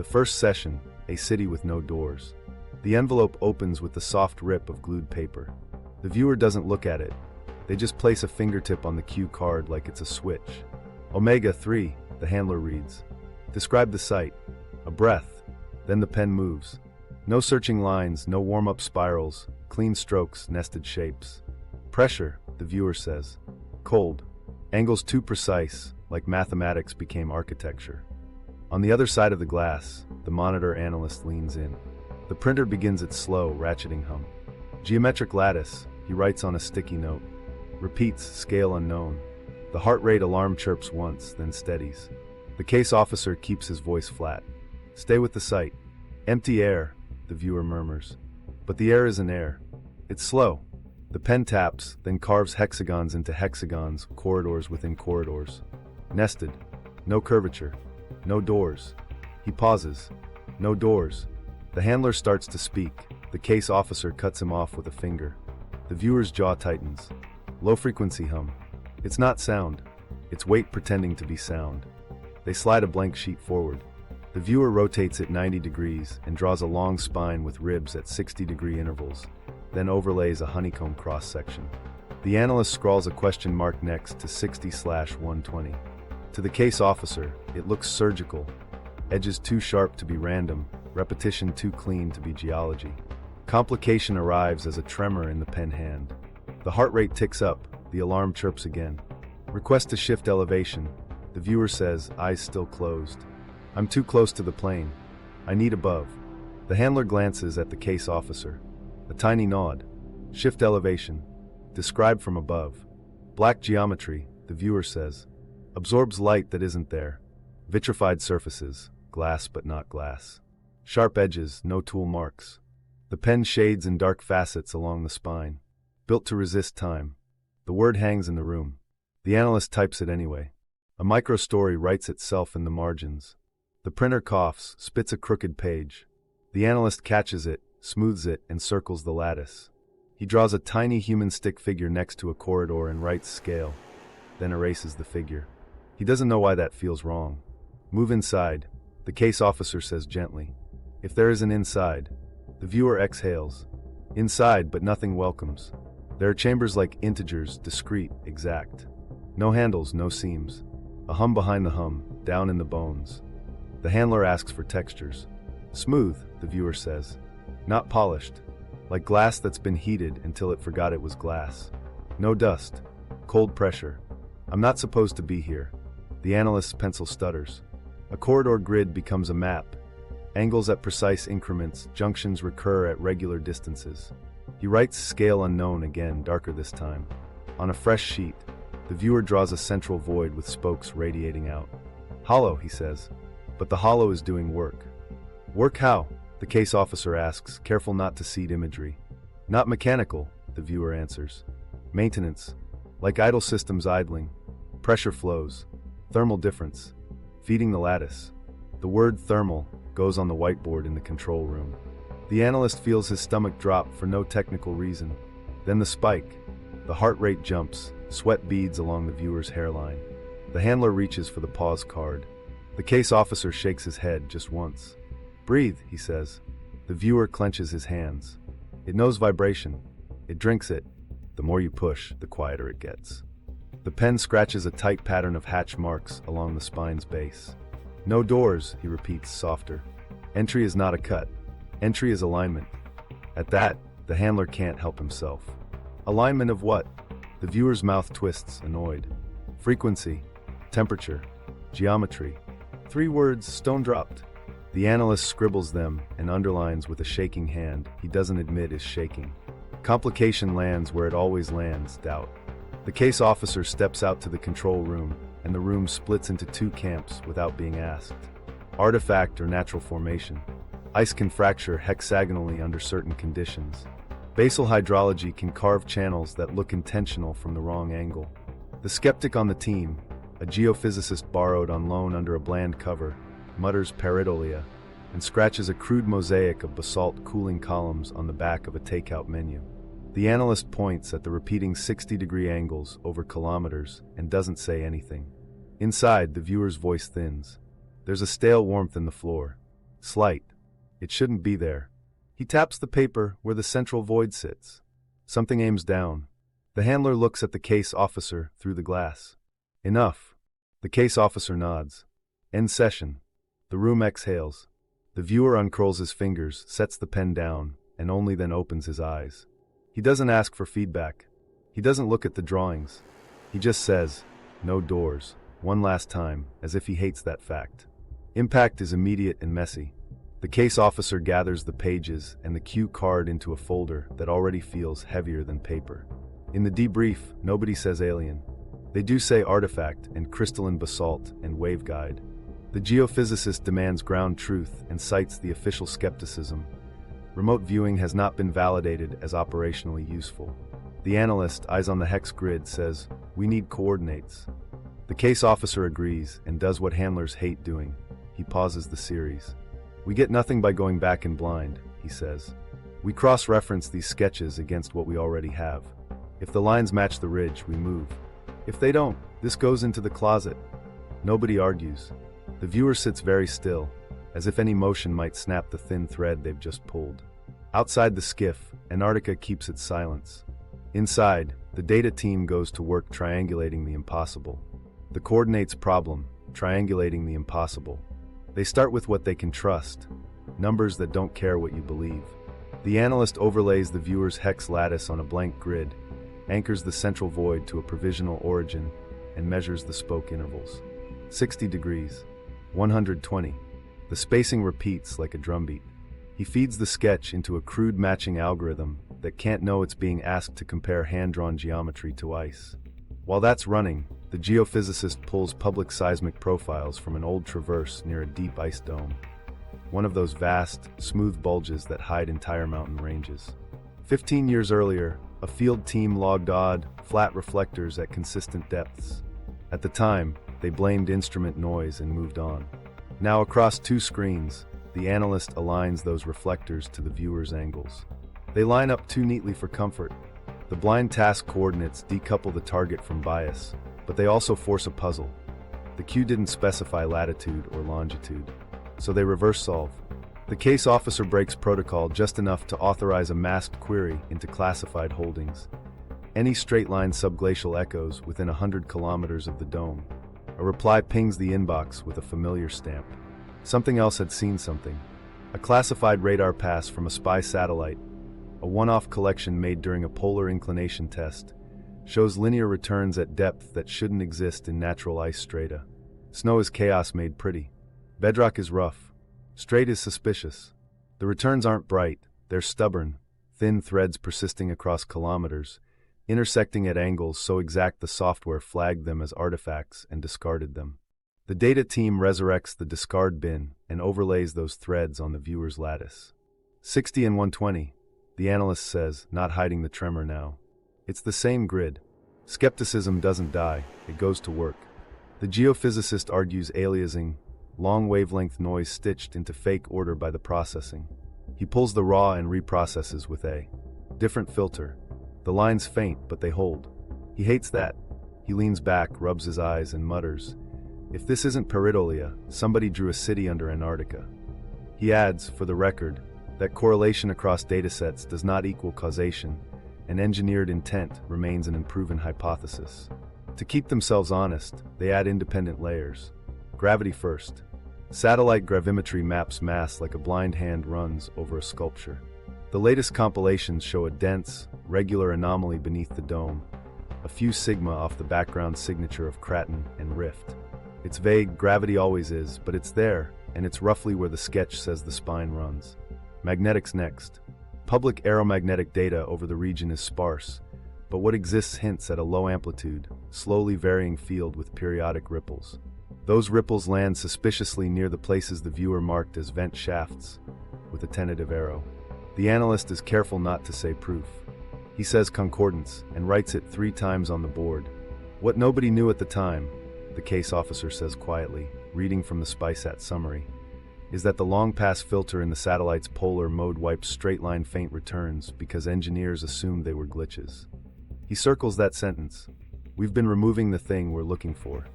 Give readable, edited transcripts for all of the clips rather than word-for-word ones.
The first session, a city with no doors. The envelope opens with the soft rip of glued paper. The viewer doesn't look at it. They just place a fingertip on the cue card like it's a switch. Omega 3, the handler reads. Describe the site. A breath. Then the pen moves. No searching lines, no warm-up spirals, clean strokes, nested shapes. Pressure, the viewer says. Cold. Angles too precise, like mathematics became architecture. On the other side of the glass, the monitor analyst leans in. The printer begins its slow, ratcheting hum. Geometric lattice, he writes on a sticky note. Repeats, scale unknown. The heart rate alarm chirps once, then steadies. The case officer keeps his voice flat. Stay with the site. Empty air, the viewer murmurs. But the air isn't air. It's slow. The pen taps, then carves hexagons into hexagons, corridors within corridors. Nested. No curvature. No doors. He pauses. No doors. The handler starts to speak. The case officer cuts him off with a finger. The viewer's jaw tightens. Low-frequency hum. It's not sound. It's weight pretending to be sound. They slide a blank sheet forward. The viewer rotates it 90 degrees and draws a long spine with ribs at 60-degree intervals, then overlays a honeycomb cross-section. The analyst scrawls a question mark next to 60/120. To the case officer, it looks surgical. Edges too sharp to be random, repetition too clean to be geology. Complication arrives as a tremor in the pen hand. The heart rate ticks up, the alarm chirps again. Request to shift elevation. The viewer says, eyes still closed. I'm too close to the plane. I need above. The handler glances at the case officer. A tiny nod. Shift elevation. Describe from above. Black geometry, the viewer says. Absorbs light that isn't there. Vitrified surfaces, glass but not glass. Sharp edges, no tool marks. The pen shades in dark facets along the spine. Built to resist time. The word hangs in the room. The analyst types it anyway. A micro-story writes itself in the margins. The printer coughs, spits a crooked page. The analyst catches it, smooths it, and circles the lattice. He draws a tiny human stick figure next to a corridor and writes scale, then erases the figure. He doesn't know why that feels wrong. Move inside, the case officer says gently. If there is an inside. The viewer exhales. Inside, but nothing welcomes. There are chambers like integers, discrete, exact. No handles, no seams. A hum behind the hum, down in the bones. The handler asks for textures. Smooth, the viewer says. Not polished. Like glass that's been heated until it forgot it was glass. No dust. Cold pressure. I'm not supposed to be here. The analyst's pencil stutters. A corridor grid becomes a map. Angles at precise increments, junctions recur at regular distances. He writes scale unknown again, darker this time. On a fresh sheet, the viewer draws a central void with spokes radiating out. Hollow, he says. But the hollow is doing work. Work how? The case officer asks, careful not to seed imagery. Not mechanical, the viewer answers. Maintenance. Like idle systems idling. Pressure flows. Thermal difference. Feeding the lattice. The word thermal goes on the whiteboard in the control room. The analyst feels his stomach drop for no technical reason. Then the spike. The heart rate jumps, sweat beads along the viewer's hairline. The handler reaches for the pause card. The case officer shakes his head just once. Breathe, he says. The viewer clenches his hands. It knows vibration. It drinks it. The more you push, the quieter it gets. The pen scratches a tight pattern of hatch marks along the spine's base. No doors, he repeats, softer. Entry is not a cut. Entry is alignment. At that, the handler can't help himself. Alignment of what? The viewer's mouth twists, annoyed. Frequency. Temperature. Geometry. 3 words, stone dropped. The analyst scribbles them and underlines with a shaking hand he doesn't admit is shaking. Complication lands where it always lands, doubt. The case officer steps out to the control room, and the room splits into 2 camps without being asked. Artifact or natural formation. Ice can fracture hexagonally under certain conditions. Basal hydrology can carve channels that look intentional from the wrong angle. The skeptic on the team, a geophysicist borrowed on loan under a bland cover, mutters pareidolia, and scratches a crude mosaic of basalt cooling columns on the back of a takeout menu. The analyst points at the repeating 60-degree angles over kilometers and doesn't say anything. Inside, the viewer's voice thins. There's a stale warmth in the floor. Slight. It shouldn't be there. He taps the paper where the central void sits. Something aims down. The handler looks at the case officer through the glass. Enough. The case officer nods. End session. The room exhales. The viewer uncurls his fingers, sets the pen down, and only then opens his eyes. He doesn't ask for feedback. He doesn't look at the drawings. He just says, "No doors," one last time, as if he hates that fact. Impact is immediate and messy. The case officer gathers the pages and the cue card into a folder that already feels heavier than paper. In the debrief, nobody says alien. They do say artifact and crystalline basalt and waveguide. The geophysicist demands ground truth and cites the official skepticism. Remote viewing has not been validated as operationally useful. The analyst, eyes on the hex grid, says, "We need coordinates." The case officer agrees and does what handlers hate doing. He pauses the series. "We get nothing by going back in blind," he says. "We cross-reference these sketches against what we already have. If the lines match the ridge, we move. If they don't, this goes into the closet." Nobody argues. The viewer sits very still, as if any motion might snap the thin thread they've just pulled. Outside the skiff, Antarctica keeps its silence. Inside, the data team goes to work triangulating the impossible. The coordinates problem, triangulating the impossible. They start with what they can trust, numbers that don't care what you believe. The analyst overlays the viewer's hex lattice on a blank grid, anchors the central void to a provisional origin, and measures the spoke intervals. 60 degrees. 120. The spacing repeats like a drumbeat. He feeds the sketch into a crude matching algorithm that can't know it's being asked to compare hand-drawn geometry to ice. While that's running, the geophysicist pulls public seismic profiles from an old traverse near a deep ice dome. One of those vast, smooth bulges that hide entire mountain ranges. 15 years earlier, a field team logged odd, flat reflectors at consistent depths. At the time, they blamed instrument noise and moved on. Now across two screens, the analyst aligns those reflectors to the viewer's angles. They line up too neatly for comfort. The blind task coordinates decouple the target from bias, but they also force a puzzle. The cue didn't specify latitude or longitude, so they reverse solve. The case officer breaks protocol just enough to authorize a masked query into classified holdings. Any straight-line subglacial echoes within 100 kilometers of the dome. A reply pings the inbox with a familiar stamp. Something else had seen something. A classified radar pass from a spy satellite, a one-off collection made during a polar inclination test, shows linear returns at depth that shouldn't exist in natural ice strata. Snow is chaos made pretty. Bedrock is rough. Straight is suspicious. The returns aren't bright, they're stubborn, thin threads persisting across kilometers, intersecting at angles so exact the software flagged them as artifacts and discarded them. The data team resurrects the discard bin and overlays those threads on the viewer's lattice. 60 and 120, the analyst says, not hiding the tremor now. It's the same grid. Skepticism doesn't die, it goes to work. The geophysicist argues aliasing, long wavelength noise stitched into fake order by the processing. He pulls the raw and reprocesses with a different filter. The lines faint, but they hold. He hates that. He leans back, rubs his eyes, and mutters, "If this isn't pareidolia, somebody drew a city under Antarctica." He adds, for the record, that correlation across datasets does not equal causation, and engineered intent remains an unproven hypothesis. To keep themselves honest, they add independent layers. Gravity first. Satellite gravimetry maps mass like a blind hand runs over a sculpture. The latest compilations show a dense, regular anomaly beneath the dome, a few sigma off the background signature of Kraton and Rift. It's vague, gravity always is, but it's there, and it's roughly where the sketch says the spine runs. Magnetics next. Public aeromagnetic data over the region is sparse, but what exists hints at a low amplitude, slowly varying field with periodic ripples. Those ripples land suspiciously near the places the viewer marked as vent shafts, with a tentative arrow. The analyst is careful not to say proof. He says concordance and writes it 3 times on the board. What nobody knew at the time, the case officer says quietly, reading from the SpySat summary, is that the long-pass filter in the satellite's polar mode wipes straight-line faint returns because engineers assumed they were glitches. He circles that sentence. We've been removing the thing we're looking for.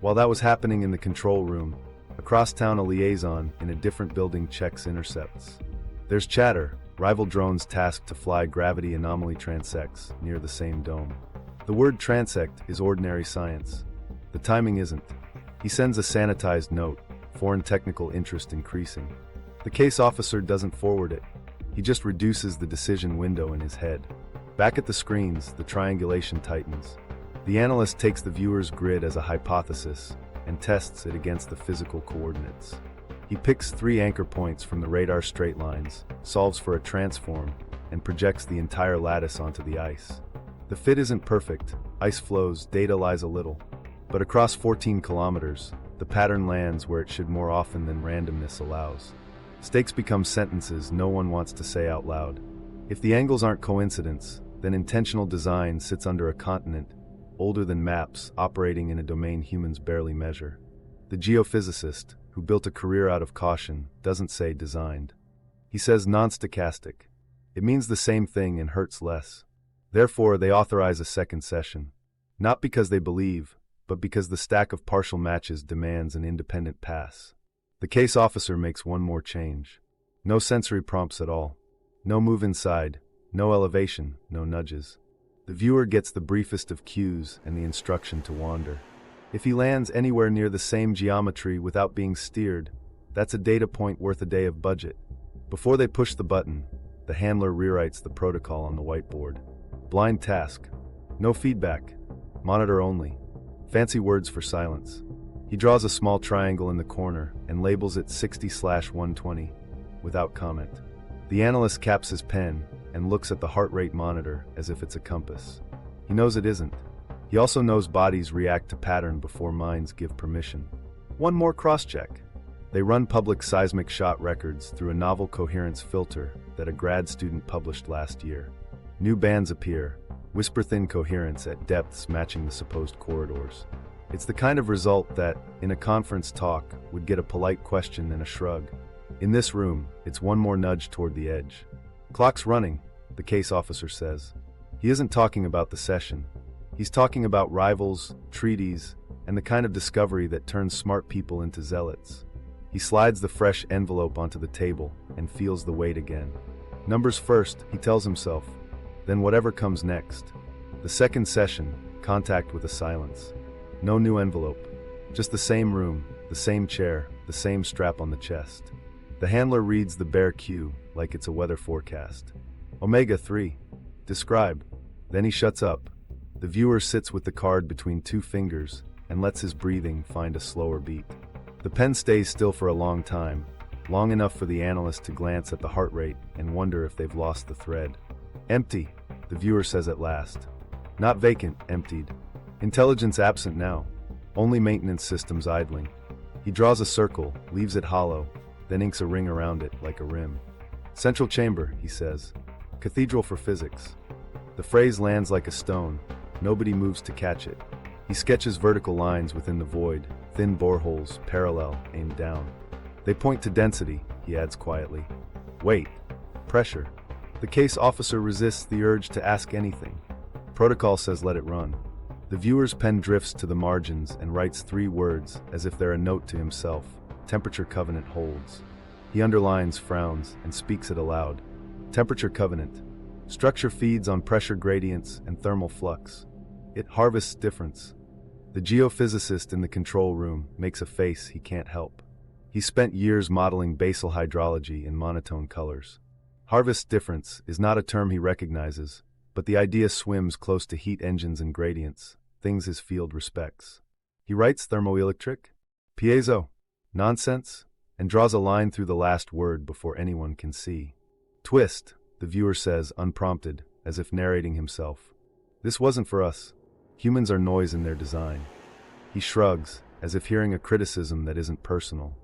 While that was happening in the control room, Across town, a liaison in a different building checks intercepts. There's chatter, rival drones tasked to fly gravity anomaly transects near the same dome. The word transect is ordinary science. The timing isn't. He sends a sanitized note, foreign technical interest increasing. The case officer doesn't forward it. He just reduces the decision window in his head. Back at the screens, the triangulation tightens. The analyst takes the viewer's grid as a hypothesis and tests it against the physical coordinates. He picks 3 anchor points from the radar straight lines, solves for a transform, and projects the entire lattice onto the ice. The fit isn't perfect, ice flows, data lies a little. But across 14 kilometers, the pattern lands where it should more often than randomness allows. Stakes become sentences no one wants to say out loud. If the angles aren't coincidence, then intentional design sits under a continent, older than maps, operating in a domain humans barely measure. The geophysicist, who built a career out of caution, doesn't say designed. He says non-stochastic. It means the same thing and hurts less. Therefore, they authorize a second session. Not because they believe, but because the stack of partial matches demands an independent pass. The case officer makes one more change. No sensory prompts at all. No move inside, no elevation, no nudges. The viewer gets the briefest of cues and the instruction to wander. If he lands anywhere near the same geometry without being steered, that's a data point worth a day of budget. Before they push the button, the handler rewrites the protocol on the whiteboard. Blind task. No feedback. Monitor only. Fancy words for silence. He draws a small triangle in the corner and labels it 60/120, without comment. The analyst caps his pen and looks at the heart rate monitor as if it's a compass. He knows it isn't. He also knows bodies react to pattern before minds give permission. One more cross-check. They run public seismic shot records through a novel coherence filter that a grad student published last year. New bands appear, whisper-thin coherence at depths matching the supposed corridors. It's the kind of result that, in a conference talk, would get a polite question and a shrug. In this room, it's one more nudge toward the edge. Clock's running, the case officer says. He isn't talking about the session. He's talking about rivals, treaties, and the kind of discovery that turns smart people into zealots. He slides the fresh envelope onto the table and feels the weight again. Numbers first, he tells himself, then whatever comes next. The second session, contact with a silence. No new envelope, just the same room, the same chair, the same strap on the chest. The handler reads the bare cue like it's a weather forecast. Omega 3. Describe. Then he shuts up. The viewer sits with the card between 2 fingers and lets his breathing find a slower beat. The pen stays still for a long time, long enough for the analyst to glance at the heart rate and wonder if they've lost the thread. Empty, the viewer says at last. Not vacant, emptied. Intelligence absent now. Only maintenance systems idling. He draws a circle, leaves it hollow, then inks a ring around it like a rim. Central chamber, he says. Cathedral for physics. The phrase lands like a stone. Nobody moves to catch it. He sketches vertical lines within the void, thin boreholes, parallel, aimed down. They point to density, he adds quietly. Weight. Pressure. The case officer resists the urge to ask anything. Protocol says let it run. The viewer's pen drifts to the margins and writes 3 words as if they're a note to himself. Temperature covenant holds. He underlines, frowns, and speaks it aloud. Temperature covenant. Structure feeds on pressure gradients and thermal flux. It harvests difference. The geophysicist in the control room makes a face he can't help. He spent years modeling basal hydrology in monotone colors. Harvest difference is not a term he recognizes, but the idea swims close to heat engines and gradients, things his field respects. He writes thermoelectric, piezo, nonsense, and draws a line through the last word before anyone can see. Twist, the viewer says, unprompted, as if narrating himself. This wasn't for us. Humans are noise in their design. He shrugs, as if hearing a criticism that isn't personal.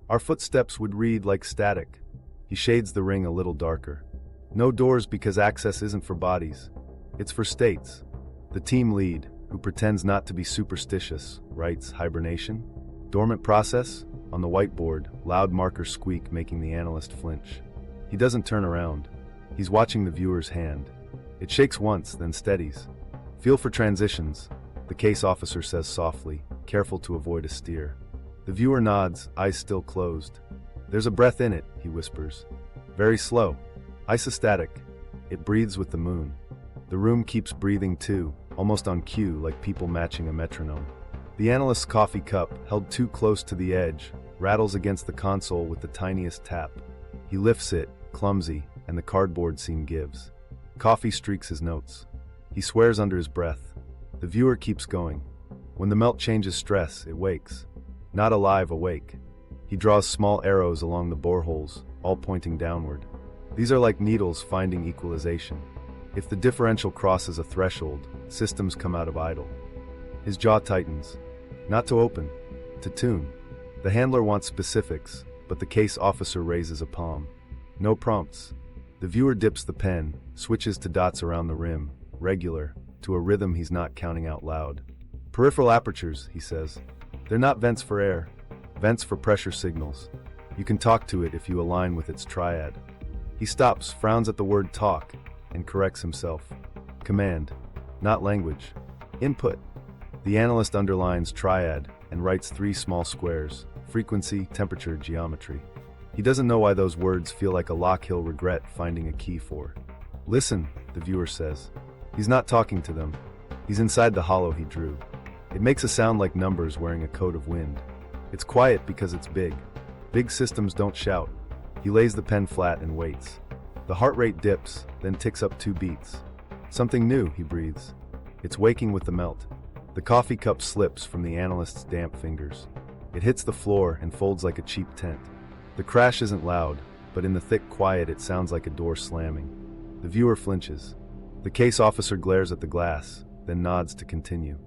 Our footsteps would read like static. He shades the ring a little darker. No doors because access isn't for bodies. It's for states. The team lead, who pretends not to be superstitious, writes hibernation. Dormant process? On the whiteboard, loud markers squeak, making the analyst flinch. He doesn't turn around. He's watching the viewer's hand. It shakes once, then steadies. Feel for transitions, the case officer says softly, careful to avoid a steer. The viewer nods, eyes still closed. There's a breath in it, he whispers. Very slow. Isostatic. It breathes with the moon. The room keeps breathing too, almost on cue, like people matching a metronome. The analyst's coffee cup, held too close to the edge, rattles against the console with the tiniest tap. He lifts it, clumsy, and the cardboard seam gives. Coffee streaks his notes. He swears under his breath. The viewer keeps going. When the melt changes stress, it wakes. Not alive, awake. He draws small arrows along the boreholes, all pointing downward. These are like needles finding equalization. If the differential crosses a threshold, systems come out of idle. His jaw tightens. Not to open, to tune. The handler wants specifics, but the case officer raises a palm. No prompts. The viewer dips the pen, switches to dots around the rim, regular, to a rhythm he's not counting out loud. Peripheral apertures, he says. They're not vents for air, vents for pressure signals. You can talk to it if you align with its triad. He stops, frowns at the word talk, and corrects himself. Command, not language. Input. The analyst underlines triad and writes 3 small squares: frequency, temperature, geometry. He doesn't know why those words feel like a lock he'll regret finding a key for. Listen, the viewer says. He's not talking to them. He's inside the hollow he drew. It makes a sound like numbers wearing a coat of wind. It's quiet because it's big. Big systems don't shout. He lays the pen flat and waits. The heart rate dips, then ticks up 2 beats. Something new, he breathes. It's waking with the melt. The coffee cup slips from the analyst's damp fingers. It hits the floor and folds like a cheap tent. The crash isn't loud, but in the thick quiet it sounds like a door slamming. The viewer flinches. The case officer glares at the glass, then nods to continue.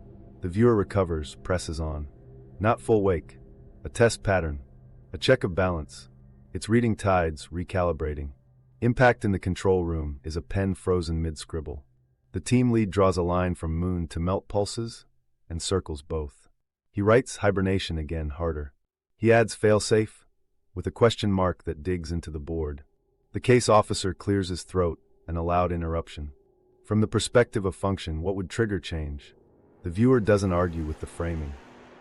The viewer recovers, presses on. Not full wake. A test pattern. A check of balance. It's reading tides, recalibrating. Impact in the control room is a pen frozen mid-scribble. The team lead draws a line from moon to melt pulses and circles both. He writes hibernation again, harder. He adds failsafe with a question mark that digs into the board. The case officer clears his throat, and a loud interruption. From the perspective of function, what would trigger change? The viewer doesn't argue with the framing.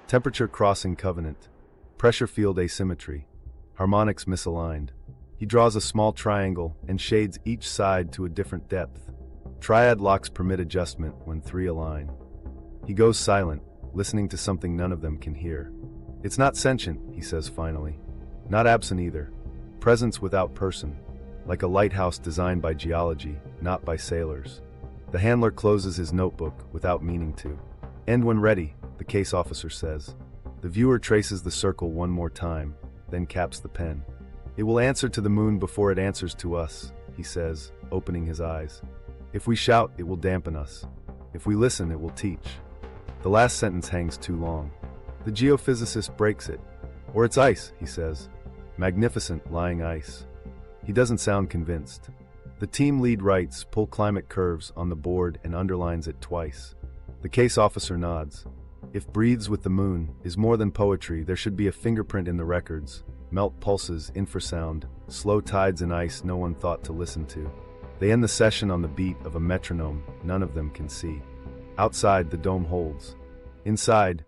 Temperature crossing covenant. Pressure field asymmetry. Harmonics misaligned. He draws a small triangle and shades each side to a different depth. Triad locks permit adjustment when 3 align. He goes silent, listening to something none of them can hear. It's not sentient, he says finally. Not absent either. Presence without person. Like a lighthouse designed by geology, not by sailors. The handler closes his notebook without meaning to. End when ready, the case officer says. The viewer traces the circle one more time, then caps the pen. It will answer to the moon before it answers to us, he says, opening his eyes. If we shout, it will dampen us. If we listen, it will teach. The last sentence hangs too long. The geophysicist breaks it. Or it's ice, he says. Magnificent, lying ice. He doesn't sound convinced. The team lead writes, pull climate curves on the board and underlines it twice. The case officer nods. If breathes with the moon is more than poetry, there should be a fingerprint in the records. Melt pulses, infrasound, slow tides in ice no one thought to listen to. They end the session on the beat of a metronome none of them can see. Outside, the dome holds. Inside,